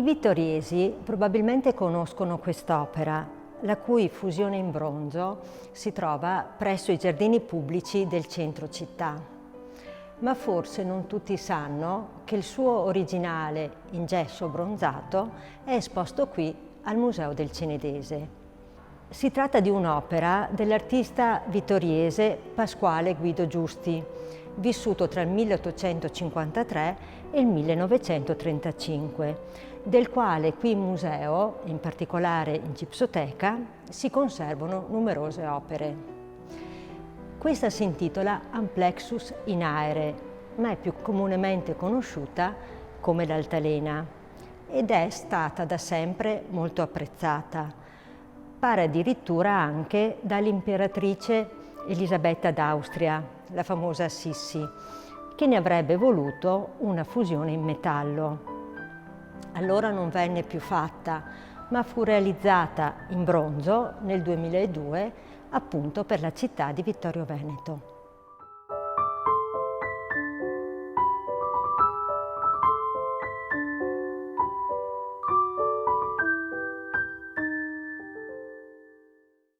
I vittoriesi probabilmente conoscono quest'opera, la cui fusione in bronzo si trova presso i giardini pubblici del centro città. Ma forse non tutti sanno che il suo originale in gesso bronzato è esposto qui al Museo del Cenedese. Si tratta di un'opera dell'artista vittoriese Pasquale Guido Giusti, vissuto tra il 1853 e il 1935, del quale qui in museo, in particolare in Gipsoteca, si conservano numerose opere. Questa si intitola Amplexus in Aere, ma è più comunemente conosciuta come l'altalena ed è stata da sempre molto apprezzata. Pare addirittura anche dall'imperatrice Elisabetta d'Austria, la famosa Sissi, che ne avrebbe voluto una fusione in metallo. Allora non venne più fatta, ma fu realizzata in bronzo nel 2002 appunto per la città di Vittorio Veneto.